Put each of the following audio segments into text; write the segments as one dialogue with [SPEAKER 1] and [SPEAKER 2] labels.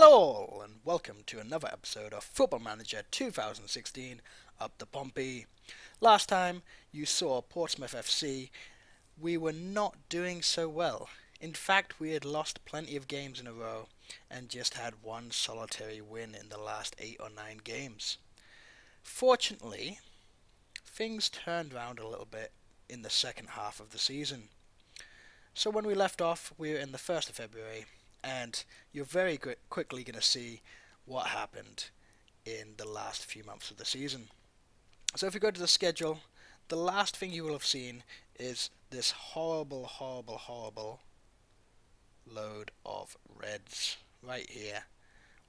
[SPEAKER 1] Hello all, and welcome to another episode of Football Manager 2016 Up the Pompey. Last time you saw Portsmouth FC, we were not doing so well. In fact, we had lost plenty of games in a row and just had one solitary win in the last 8 or 9 games. Fortunately, things turned around a little bit in the second half of the season. So when we left off, we were in the 1st of February, and you're very quickly going to see what happened in the last few months of the season. So if you go to the schedule, the last thing you will have seen is this horrible load of reds right here.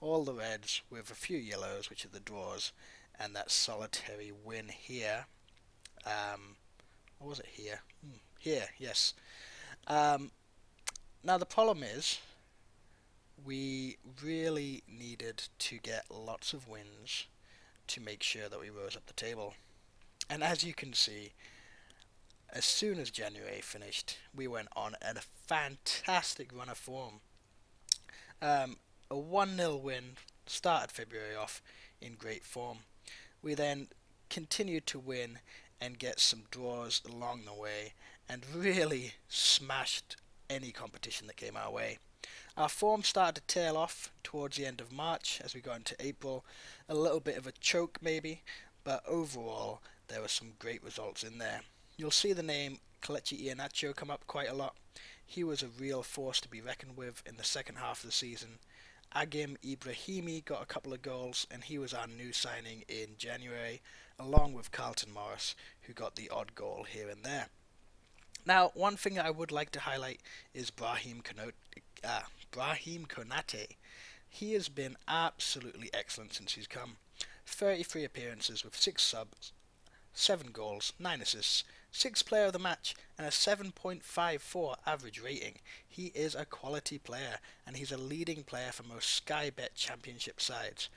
[SPEAKER 1] All the reds with a few yellows, which are the draws, and that solitary win here. Or was it here? Here, yes. Now the problem is, we really needed to get lots of wins to make sure that we rose up the table. And as you can see, as soon as January finished, we went on a fantastic run of form. A 1-0 win started February off in great form. We then continued to win and get some draws along the way and really smashed any competition that came our way. Our form started to tail off towards the end of March as we got into April. A little bit of a choke maybe, but overall there were some great results in there. You'll see the name Kelechi Iheanacho come up quite a lot. He was a real force to be reckoned with in the second half of the season. Agim Ibrahimi got a couple of goals, and he was our new signing in January, along with Carlton Morris, who got the odd goal here and there. Now, one thing I would like to highlight is Brahim Konate. He has been absolutely excellent since he's come. 33 appearances with 6 subs, 7 goals, 9 assists, 6 player of the match, and a 7.54 average rating. He is a quality player, and he's a leading player for most Sky Bet Championship sides.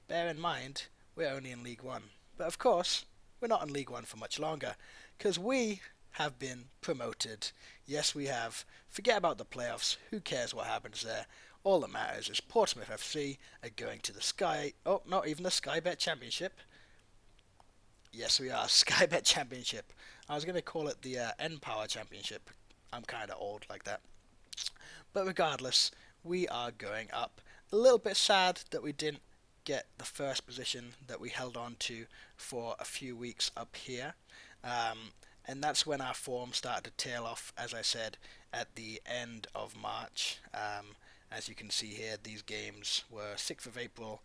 [SPEAKER 1] Bear in mind, we're only in League One. But of course, we're not in League One for much longer, because we have been promoted. Yes, we have. Forget about the playoffs. Who cares what happens there? All that matters is Portsmouth FC are going to the not even the Sky Bet Championship. Yes, we are. Sky Bet Championship. I was going to call it the N-Power Championship. I'm kind of old like that. But regardless, we are going up. A little bit sad that we didn't get the first position that we held on to for a few weeks up here. And that's when our form started to tail off, as I said, at the end of March. As you can see here, these games were 6th of April,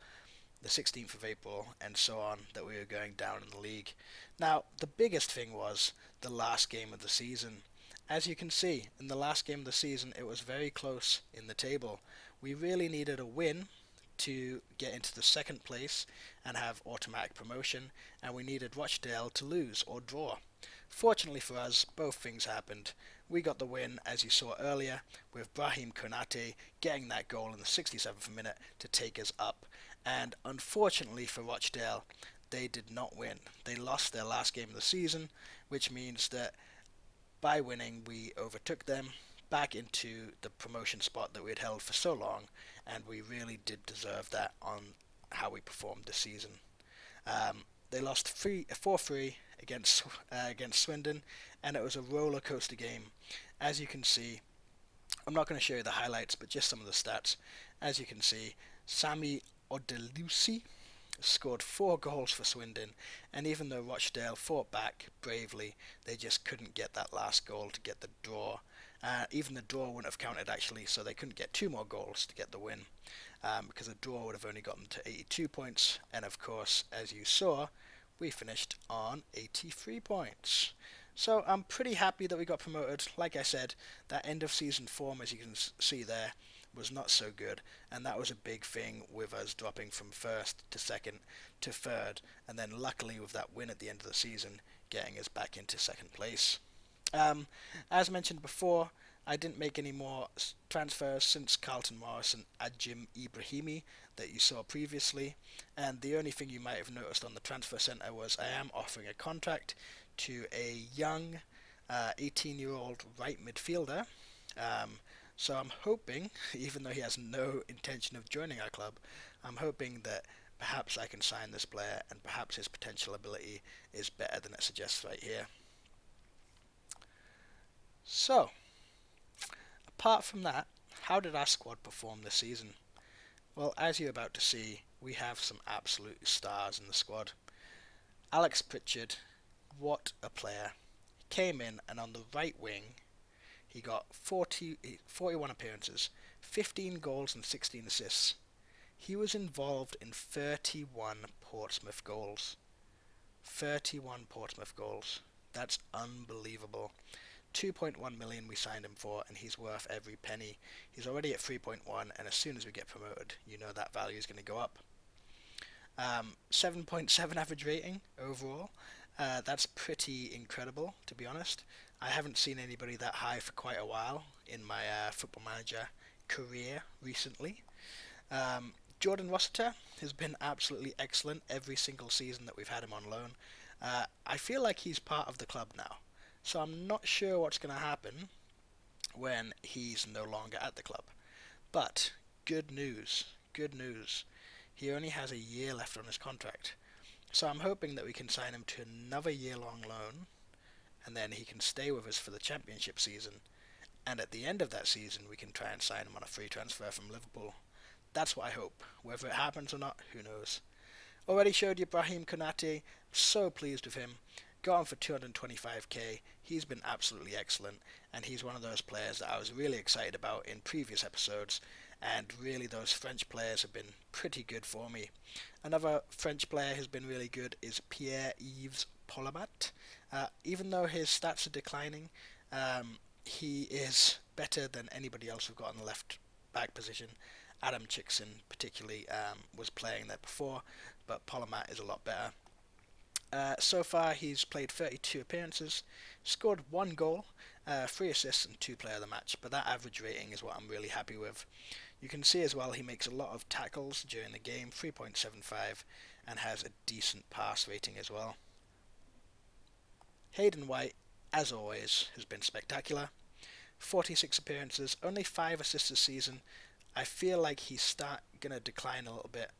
[SPEAKER 1] the 16th of April, and so on, that we were going down in the league. Now, the biggest thing was the last game of the season. As you can see, in the last game of the season, it was very close in the table. We really needed a win to get into the second place and have automatic promotion, and we needed Rochdale to lose or draw. Fortunately for us, both things happened. We got the win, as you saw earlier, with Brahim Konate getting that goal in the 67th minute to take us up. And unfortunately for Rochdale, they did not win. They lost their last game of the season, which means that by winning we overtook them back into the promotion spot that we had held for so long, and we really did deserve that on how we performed this season. They lost 4-3 against Swindon, and it was a roller coaster game. As you can see, I'm not going to show you the highlights, but just some of the stats. As you can see, Sami Odelusi scored 4 goals for Swindon, and even though Rochdale fought back bravely, they just couldn't get that last goal to get the draw. Even the draw wouldn't have counted actually, so they couldn't get 2 more goals to get the win, because a draw would have only gotten to 82 points, and of course, as you saw, we finished on 83 points. So I'm pretty happy that we got promoted. Like I said, that end of season form, as you can see there, was not so good, and that was a big thing with us dropping from 1st to 2nd to 3rd, and then luckily with that win at the end of the season getting us back into 2nd place. As mentioned before, I didn't make any more transfers since Carlton Morris and Ajim Ibrahimi that you saw previously, and the only thing you might have noticed on the transfer centre was I am offering a contract to a young 18-year-old right midfielder So I'm hoping, even though he has no intention of joining our club, I'm hoping that perhaps I can sign this player and perhaps his potential ability is better than it suggests right here. So, apart from that, how did our squad perform this season? Well, as you're about to see, we have some absolute stars in the squad. Alex Pritchard, what a player. He came in and on the right wing, he got 41 appearances, 15 goals and 16 assists. He was involved in 31 Portsmouth goals. 31 Portsmouth goals. That's unbelievable. 2.1 million we signed him for, and he's worth every penny. He's already at 3.1, and as soon as we get promoted, you know that value is going to go up. 7.7 average rating overall. That's pretty incredible, to be honest. I haven't seen anybody that high for quite a while in my Football Manager career recently. Jordan Rossiter has been absolutely excellent every single season that we've had him on loan. I feel like he's part of the club now, so I'm not sure what's going to happen when he's no longer at the club. But good news, good news. He only has a year left on his contract. So I'm hoping that we can sign him to another year-long loan, and then he can stay with us for the championship season. And at the end of that season, we can try and sign him on a free transfer from Liverpool. That's what I hope. Whether it happens or not, who knows. Already showed you Brahim Konate. So pleased with him. Got him for 225k. He's been absolutely excellent, and he's one of those players that I was really excited about in previous episodes, and really those French players have been pretty good for me. Another French player who's been really good is Pierre-Yves Polamat. Even though his stats are declining, he is better than anybody else we've got on the left back position. Adam Chickson particularly was playing there before, but Polamat is a lot better. So far he's played 32 appearances, scored 1 goal, 3 assists and 2 player of the match, but that average rating is what I'm really happy with. You can see as well he makes a lot of tackles during the game, 3.75, and has a decent pass rating as well. Hayden White, as always, has been spectacular. 46 appearances, only 5 assists this season. I feel like he's going to decline a little bit.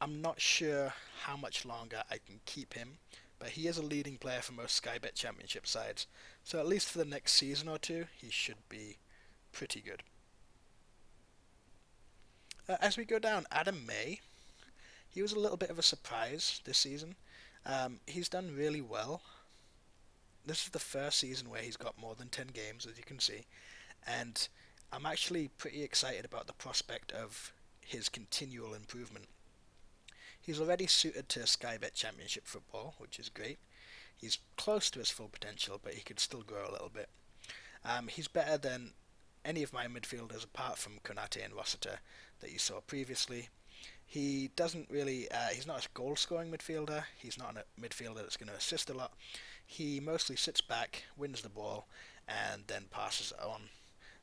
[SPEAKER 1] I'm not sure how much longer I can keep him, but he is a leading player for most Sky Bet Championship sides, so at least for the next season or two, he should be pretty good. As we go down, Adam May, he was a little bit of a surprise this season. He's done really well. This is the first season where he's got more than 10 games, as you can see, and I'm actually pretty excited about the prospect of his continual improvement. He's already suited to Sky Bet Championship football, which is great. He's close to his full potential, but he could still grow a little bit. He's better than any of my midfielders apart from Konate and Rossiter that you saw previously. He doesn't really, he's not a goal-scoring midfielder. He's not a midfielder that's going to assist a lot. He mostly sits back, wins the ball, and then passes it on.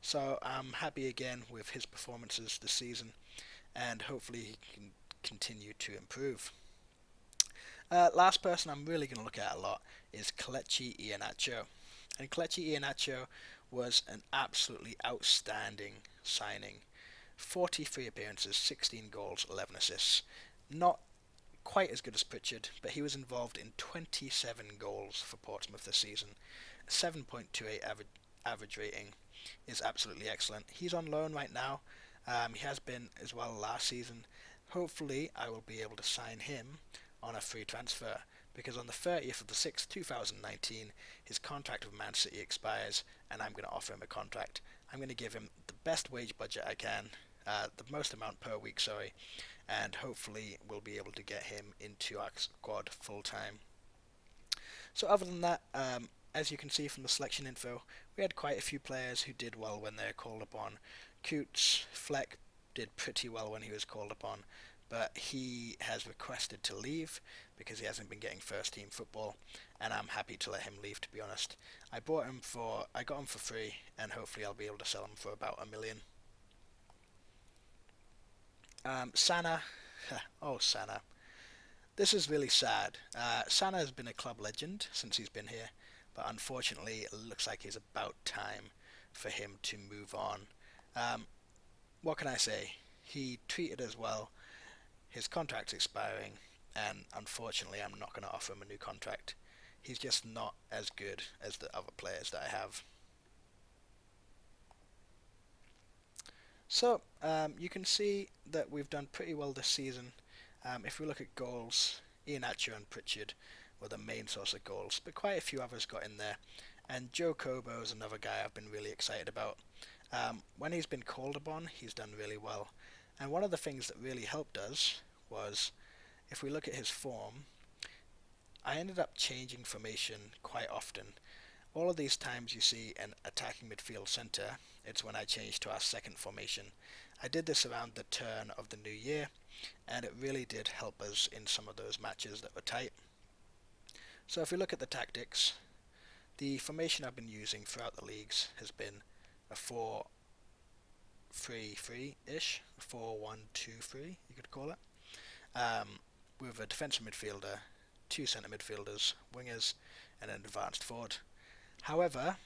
[SPEAKER 1] So I'm happy again with his performances this season, and hopefully he can continue to improve. Last person I'm really going to look at a lot is Kelechi Iheanacho. And Kelechi Iheanacho was an absolutely outstanding signing. 43 appearances, 16 goals, 11 assists. Not quite as good as Pritchard, but he was involved in 27 goals for Portsmouth this season. 7.28 average rating is absolutely excellent. He's on loan right now. He has been as well last season. Hopefully I will be able to sign him on a free transfer, because on the 30th of the 6th, 2019, his contract with Man City expires, and I'm going to offer him a contract. I'm going to give him the best wage budget I can, the most amount per week, sorry, and hopefully we'll be able to get him into our squad full time. So other than that, as you can see from the selection info, we had quite a few players who did well when they were called upon. Coots, Fleck did pretty well when he was called upon, but he has requested to leave because he hasn't been getting first team football, and I'm happy to let him leave, to be honest. I got him for free, and hopefully I'll be able to sell him for about $1 million. Sana, oh Sana, this is really sad. Sana has been a club legend since he's been here, but unfortunately it looks like it's about time for him to move on. Um, what can I say? He treated us well. His contract's expiring, and unfortunately, I'm not going to offer him a new contract. He's just not as good as the other players that I have. So you can see that we've done pretty well this season. If we look at goals, Iheanacho and Pritchard were the main source of goals, but quite a few others got in there. And Joe Kobo is another guy I've been really excited about. When he's been called upon, he's done really well. And one of the things that really helped us was, if we look at his form, I ended up changing formation quite often. All of these times you see an attacking midfield centre, it's when I changed to our second formation. I did this around the turn of the new year, and it really did help us in some of those matches that were tight. So if we look at the tactics, the formation I've been using throughout the leagues has been a 4-3-3-ish, 4-1-2-3 you could call it, with a defensive midfielder, two centre midfielders, wingers, and an advanced forward. However,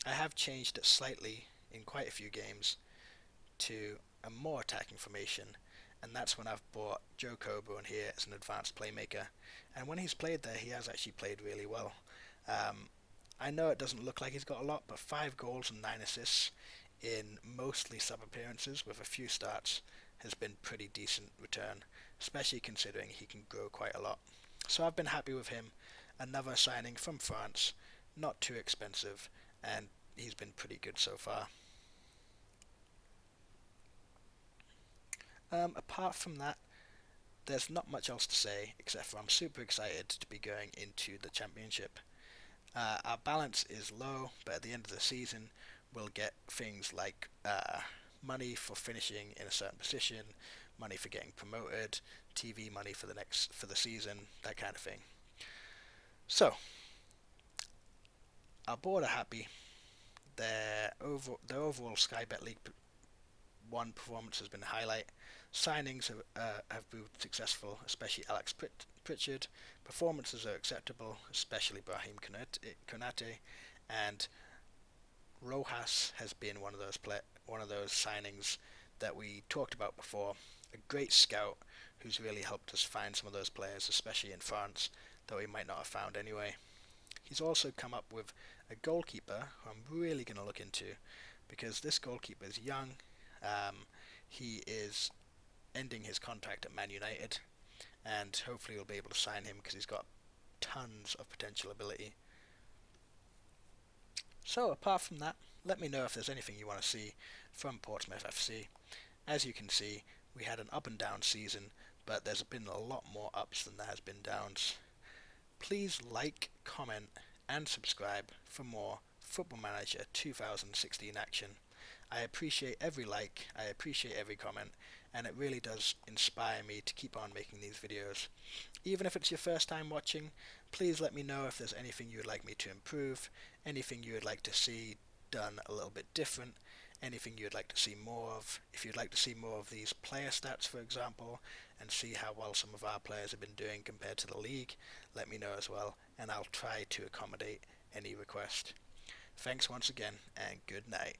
[SPEAKER 1] I have changed it slightly in quite a few games to a more attacking formation, and that's when I've brought Joe Kobo in here as an advanced playmaker. And when he's played there, he has actually played really well. I know it doesn't look like he's got a lot, but 5 goals and 9 assists in mostly sub appearances with a few starts has been pretty decent return, especially considering he can grow quite a lot. So I've been happy with him. Another signing from France, not too expensive, and he's been pretty good so far. Apart from that, there's not much else to say, except for I'm super excited to be going into the championship. Our balance is low, but at the end of the season, we'll get things like money for finishing in a certain position, money for getting promoted, TV money for the season, that kind of thing. So, our board are happy. Their overall Sky Bet League 1 performance has been a highlight. Signings have proved successful, especially Alex Pritchard. Performances are acceptable, especially Brahim Konate, and Rojas has been one of those signings that we talked about before. A great scout who's really helped us find some of those players, especially in France, that we might not have found anyway. He's also come up with a goalkeeper who I'm really going to look into, because this goalkeeper is young. He is ending his contract at Man United, and hopefully we'll be able to sign him because he's got tons of potential ability. So apart from that, let me know if there's anything you want to see from Portsmouth FC. As you can see, we had an up and down season, but there's been a lot more ups than there has been downs. Please like, comment, and subscribe for more Football Manager 2016 action. I appreciate every like, I appreciate every comment, and it really does inspire me to keep on making these videos. Even if it's your first time watching, please let me know if there's anything you would like me to improve, anything you would like to see done a little bit different, anything you'd like to see more of. If you'd like to see more of these player stats, for example, and see how well some of our players have been doing compared to the league, let me know as well, and I'll try to accommodate any request. Thanks once again, and good night.